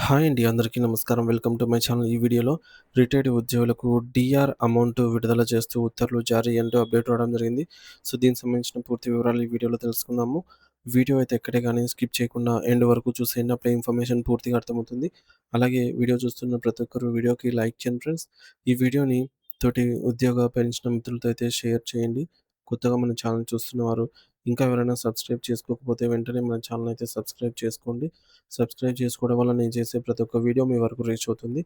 Hi అండి. అందరికీ నమస్కారం. Welcome to my channel. ఈ వీడియోలో రిటైర్డ్ ఉద్యోగులకు డీఆర్ అమౌంట్ విడుదల చేస్తూ ఉత్తర్వులు జారీ అంటూ అప్డేట్ రావడం జరిగింది. సో, దీనికి సంబంధించిన పూర్తి వివరాలు ఈ వీడియోలో తెలుసుకుందాము. వీడియో అయితే ఎక్కడే గాని స్కిప్ చేయకుండా ఎండ్ వరకు చూసేయండి. అప్పుడే ఇన్ఫర్మేషన్ పూర్తిగా అర్థమవుతుంది. అలాగే వీడియో చూస్తున్న ప్రతి ఒక్కరు వీడియోకి లైక్ చేయండి ఫ్రెండ్స్. ఈ వీడియోని తోటి ఉద్యోగ పెన్షన్ మిత్రులతో అయితే షేర్ చేయండి. కొత్తగా మన ఛానల్ చూస్తున్నవారు ఇంకా ఎవరైనా సబ్స్క్రైబ్ చేసుకోకపోతే వెంటనే మన ఛానల్ అయితే సబ్స్క్రైబ్ చేసుకోండి. సబ్స్క్రైబ్ చేసుకోవడం వల్ల నేను చేసే ప్రతి ఒక్క వీడియో మీ వరకు రీచ్ అవుతుంది.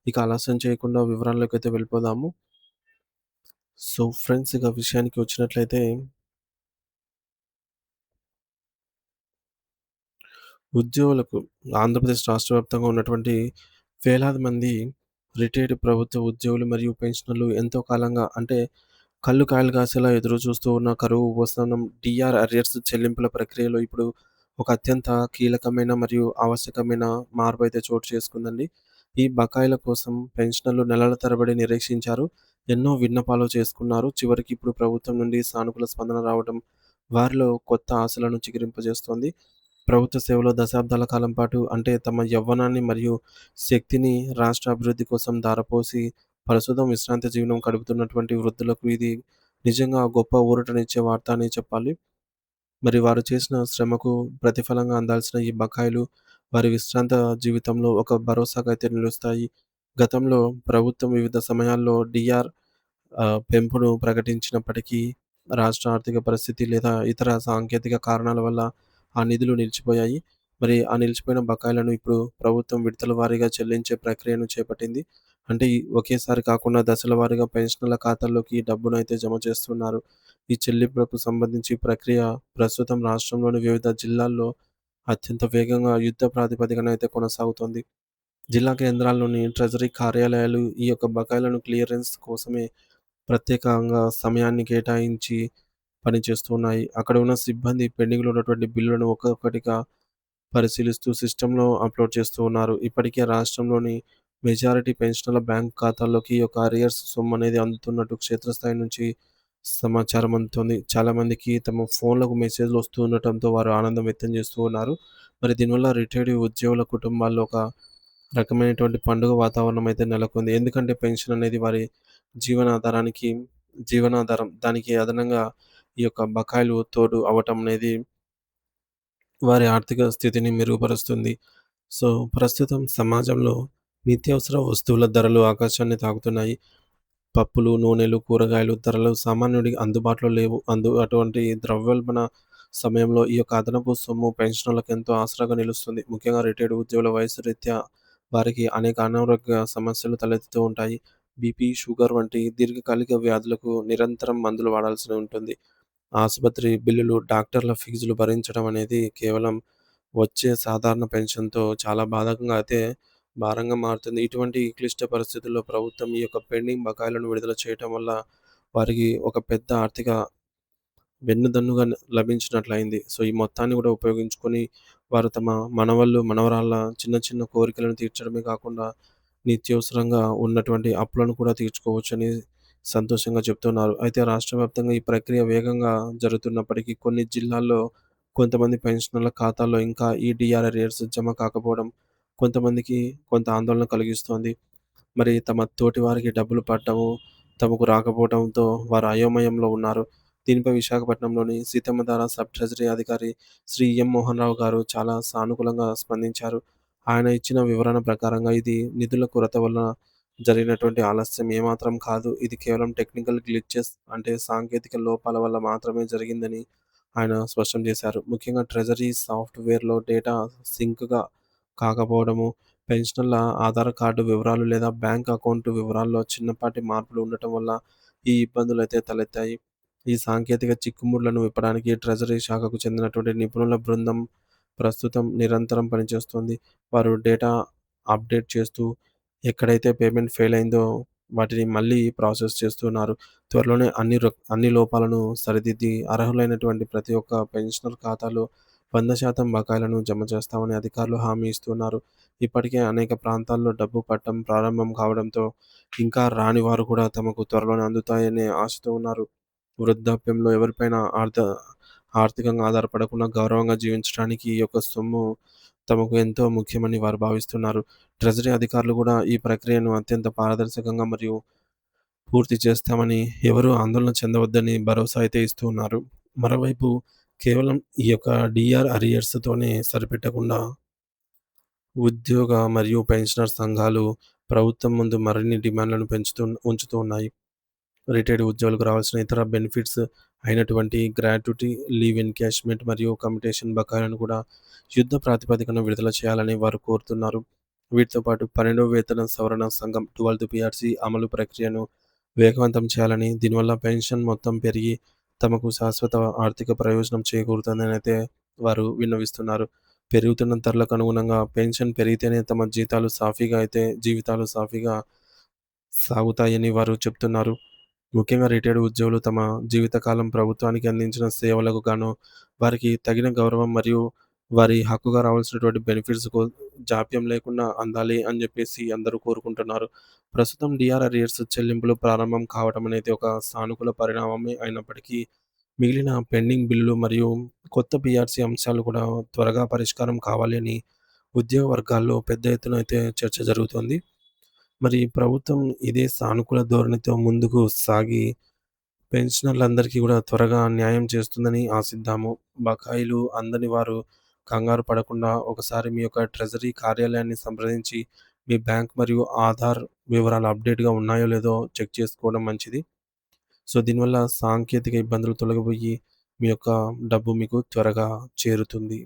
ఇక ఆలస్యం చేయకుండా వివరాల్లోకైతే వెళ్ళిపోదాము. సో, ఫ్రెండ్స్ ఇక విషయానికి వచ్చినట్లయితే ఉద్యోగులకు ఆంధ్రప్రదేశ్ రాష్ట్ర వ్యాప్తంగా ఉన్నటువంటి వేలాది మంది రిటైర్డ్ ప్రభుత్వ ఉద్యోగులు మరియు పెన్షనర్లు ఎంతో కాలంగా అంటే కళ్ళు కాయలు కాసేలా ఎదురు చూస్తూ ఉన్న కరువు ఉపశమనం డీఆర్ అరియర్స్ చెల్లింపుల ప్రక్రియలో ఇప్పుడు ఒక అత్యంత కీలకమైన మరియు ఆవశ్యకమైన మార్పు అయితే చోటు చేసుకుందండి. ఈ బకాయిల కోసం పెన్షనర్లు నెలల తరబడి నిరీక్షించారు. ఎన్నో విన్నపాలు చేసుకున్నారు. చివరికి ఇప్పుడు ప్రభుత్వం నుండి సానుకూల స్పందన రావడం వారిలో కొత్త ఆశలను చిగురింపజేస్తోంది. ప్రభుత్వ సేవలో దశాబ్దాల కాలం పాటు అంటే తమ యవ్వనాన్ని మరియు శక్తిని రాష్ట్ర అభివృద్ధి కోసం ధారపోసి ప్రస్తుతం విశ్రాంతి జీవనం గడుపుతున్నటువంటి వృద్ధులకు ఇది నిజంగా గొప్ప ఊరటనిచ్చే వార్త అని చెప్పాలి. మరి వారు చేసిన శ్రమకు ప్రతిఫలంగా అందాల్సిన ఈ బకాయిలు వారి విశ్రాంత జీవితంలో ఒక భరోసాగా అయితే నిలుస్తాయి. గతంలో ప్రభుత్వం వివిధ సమయాల్లో డీఆర్ పెంపును ప్రకటించినప్పటికీ రాష్ట్ర ఆర్థిక పరిస్థితి లేదా ఇతర సాంకేతిక కారణాల వల్ల ఆ నిధులు నిలిచిపోయాయి. మరి ఆ నిలిచిపోయిన బకాయిలను ఇప్పుడు ప్రభుత్వం విడతల వారీగా చెల్లించే ప్రక్రియను చేపట్టింది. అంటే ఒకేసారి కాకుండా దశల వారీగా పెన్షనర్ల ఖాతాల్లోకి డబ్బునైతే జమ చేస్తున్నారు. ఈ చెల్లింపులకు సంబంధించి ప్రక్రియ ప్రస్తుతం రాష్ట్రంలోని వివిధ జిల్లాల్లో అత్యంత వేగంగా యుద్ధ ప్రాతిపదికన అయితే కొనసాగుతోంది. జిల్లా కేంద్రాల్లోని ట్రెజరీ కార్యాలయాలు ఈ యొక్క బకాయిలను క్లియరెన్స్ కోసమే ప్రత్యేకంగా సమయాన్ని కేటాయించి పనిచేస్తున్నాయి. అక్కడ ఉన్న సిబ్బంది పెండింగ్‌లో ఉన్నటువంటి బిల్లులను ఒక్కొక్కటిగా పరిశీలిస్తూ సిస్టమ్‌లో అప్‌లోడ్ చేస్తూ ఉన్నారు. ఇప్పటికే రాష్ట్రంలోని మెజారిటీ పెన్షనర్ల బ్యాంక్ ఖాతాల్లోకి ఈ యొక్క అరియర్స్ సొమ్మనేది అందుతున్నట్టు క్షేత్రస్థాయి నుంచి సమాచారం అందుతోంది. చాలామందికి తమ ఫోన్‌లకు మెసేజ్‌లు వస్తూ ఉండటంతో వారు ఆనందం వ్యక్తం చేస్తూ ఉన్నారు. మరి దీనివల్ల రిటైర్డ్ ఉద్యోగుల కుటుంబాల్లో ఒక రకమైనటువంటి పండుగ వాతావరణం అయితే నెలకొంది. ఎందుకంటే పెన్షన్ అనేది వారి జీవనాధారానికి జీవనాధారం. దానికి అదనంగా ఈ యొక్క బకాయిలు తోడు అవ్వటం అనేది వారి ఆర్థిక స్థితిని మెరుగుపరుస్తుంది. సో, ప్రస్తుతం సమాజంలో నిత్యావసర వస్తువుల ధరలు ఆకాశాన్ని తాకుతున్నాయి. పప్పులు, నూనెలు, కూరగాయలు ధరలు సామాన్యుడికి అందుబాటులో లేవు. అటువంటి ద్రవ్యోల్బణ సమయంలో ఈ యొక్క అదనపు సొమ్ము పెన్షనర్లకు ఎంతో ఆసరాగా నిలుస్తుంది. ముఖ్యంగా రిటైర్డ్ ఉద్యోగుల వయసు రీత్యా వారికి అనేక అనారోగ్య సమస్యలు తలెత్తుతూ ఉంటాయి. బీపీ, షుగర్ వంటి దీర్ఘకాలిక వ్యాధులకు నిరంతరం మందులు వాడాల్సి ఉంటుంది. ఆసుపత్రి బిల్లులు, డాక్టర్ల ఫీజులు భరించడం అనేది కేవలం వచ్చే సాధారణ పెన్షన్‌తో చాలా బాధకంగా అయితే భారంగా మారుతుంది. ఇటువంటి క్లిష్ట పరిస్థితుల్లో ప్రభుత్వం ఈ యొక్క పెండింగ్ బకాయిలను విడుదల చేయటం వల్ల వారికి ఒక పెద్ద ఆర్థిక వెన్నుదన్నుగా లభించినట్లయింది. సో, ఈ మొత్తాన్ని గూడా ఉపయోగించుకొని వారు తమ మనవళ్ళు, మనవరాళ్ళ చిన్న చిన్న కోరికలను తీర్చడమే కాకుండా నిత్యవసరంగా ఉన్నటువంటి అప్పులను కూడా తీర్చుకోవచ్చని సంతోషంగా చెప్తున్నారు. అయితే రాష్ట్ర వ్యాప్తంగా ఈ ప్రక్రియ వేగంగా జరుగుతున్నప్పటికీ కొన్ని జిల్లాల్లో కొంతమంది పెన్షనర్ల ఖాతాల్లో ఇంకా ఈ డీఆర్ అరియర్స్ జమ కాకపోవడం కొంతమందికి కొంత ఆందోళన కలిగిస్తోంది. మరి తమ తోటి వారికి డబ్బులు పడటము, తమకు రాకపోవడంతో వారు అయోమయంలో ఉన్నారు. దీనిపై విశాఖపట్నంలోని సీతమ్మధార సబ్ ట్రెజరీ అధికారి శ్రీ ఎం. మోహన్ రావు గారు చాలా సానుకూలంగా స్పందించారు. ఆయన ఇచ్చిన వివరణ ప్రకారంగా ఇది నిధుల కొరత వలన జరిగినటువంటి ఆలస్యం ఏమాత్రం కాదు. ఇది కేవలం టెక్నికల్ గ్లిచెస్ అంటే సాంకేతిక లోపాల వల్ల మాత్రమే జరిగిందని ఆయన స్పష్టం చేశారు. ముఖ్యంగా ట్రెజరీ సాఫ్ట్‌వేర్‌లో డేటా సింక్‌గా కాకపోవడము, పెన్షనర్ల ఆధార్ కార్డు వివరాలు లేదా బ్యాంక్ అకౌంట్ వివరాల్లో చిన్నపాటి మార్పులు ఉండటం వల్ల ఈ ఇబ్బందులైతే తలెత్తాయి. ఈ సాంకేతిక చిక్కుముళ్లను విప్పడానికి ట్రెజరీ శాఖకు చెందినటువంటి నిపుణుల బృందం ప్రస్తుతం నిరంతరం పనిచేస్తోంది. వారు డేటా అప్డేట్ చేస్తూ ఎక్కడైతే పేమెంట్ ఫెయిల్ అయిందో వాటిని మళ్ళీ ప్రాసెస్ చేస్తున్నారు. త్వరలోనే అన్ని లోపాలను సరిదిద్ది అర్హులైనటువంటి ప్రతి ఒక్క పెన్షనర్ ఖాతాలో 100% బకాయిలను జమ చేస్తామని అధికారులు హామీ ఇస్తున్నారు. ఇప్పటికే అనేక ప్రాంతాల్లో డబ్బు పడటం ప్రారంభం కావడంతో ఇంకా రాని వారు కూడా తమకు త్వరలోనే అందుతాయనే ఆశతో ఉన్నారు. వృద్ధాప్యంలో ఎవరిపైనా ఆర్థికంగా ఆధారపడకుండా గౌరవంగా జీవించడానికి ఈ యొక్క సొమ్ము తమకు ఎంతో ముఖ్యమని వారు భావిస్తున్నారు. ట్రెజరీ అధికారులు కూడా ఈ ప్రక్రియను అత్యంత పారదర్శకంగా మరియు పూర్తి చేస్తామని ఎవరు ఆందోళన చెందవద్దని భరోసా అయితే ఇస్తూ ఉన్నారు. మరోవైపు కేవలం ఈ యొక్క డీఆర్ అరియర్స్‌తోనే సరిపెట్టకుండా ఉద్యోగ మరియు పెన్షనర్ సంఘాలు ప్రభుత్వం ముందు మరిన్ని డిమాండ్‌లను ఉంచుతూ ఉన్నాయి. రిటైర్డ్ ఉద్యోగులకు రావాల్సిన ఇతర బెనిఫిట్స్ అయినటువంటి గ్రాట్యుటీ, లీవ్ ఎన్‌క్యాష్‌మెంట్ మరియు కమ్యుటేషన్ బకాయిలను కూడా యుద్ధ ప్రాతిపదికన విడుదల చేయాలని వారు కోరుతున్నారు. వీటితో పాటు 12వ వేతన సవరణ సంఘం 12థ్ పీఆర్సీ అమలు ప్రక్రియను వేగవంతం చేయాలని, దీనివల్ల పెన్షన్ మొత్తం పెరిగి తమకు శాశ్వత ఆర్థిక ప్రయోజనం చేకూరుతుందని అయితే వారు విన్నవిస్తున్నారు. పెరుగుతున్న ధరలకు అనుగుణంగా పెన్షన్ పెరిగితేనే తమ జీవితాలు సాఫీగా సాగుతాయని వారు చెప్తున్నారు. ముఖ్యంగా రిటైర్డ్ ఉద్యోగులు తమ జీవితకాలం ప్రభుత్వానికి అందించిన సేవలకు గాను వారికి తగిన గౌరవం మరియు వారి హక్కుగా రావాల్సినటువంటి బెనిఫిట్స్‌కు జాప్యం లేకుండా అందాలి అని జెప్పేసి అందరూ కోరుకుంటున్నారు. ప్రస్తుతం డీఆర్ అరియర్స్ చెల్లింపులు ప్రారంభం కావడం అనేది ఒక సానుకూల పరిణామమే అయినప్పటికీ మిగిలిన పెండింగ్ బిల్లులు మరియు కొత్త పీఆర్సీ అంశాలు కూడా త్వరగా పరిష్కారం కావాలి అని ఉద్యోగ వర్గాల్లో పెద్ద ఎత్తున అయితే చర్చ జరుగుతోంది. మరి ప్రభుత్వం ఇదే సానుకూల ధోరణితో ముందుకు సాగి పెన్షనర్లందరికీ గూడా త్వరగా న్యాయం చేస్తుందని ఆశిద్దాము. బకాయిలు అందని వారు కంగారు పడకుండా ఒకసారి మీ యొక్క ట్రెజరీ కార్యాలయాన్ని సంప్రదించి మీ బ్యాంక్ మరియు ఆధార్ వివరాలు అప్‌డేట్‌గా ఉన్నాయో లేదో చెక్ చేసుకోవడం మంచిది. సో, దీనివల్ల సాంకేతిక ఇబ్బందులు తొలగిపోయి మీ యొక్క డబ్బు మీకు త్వరగా చేరుతుంది.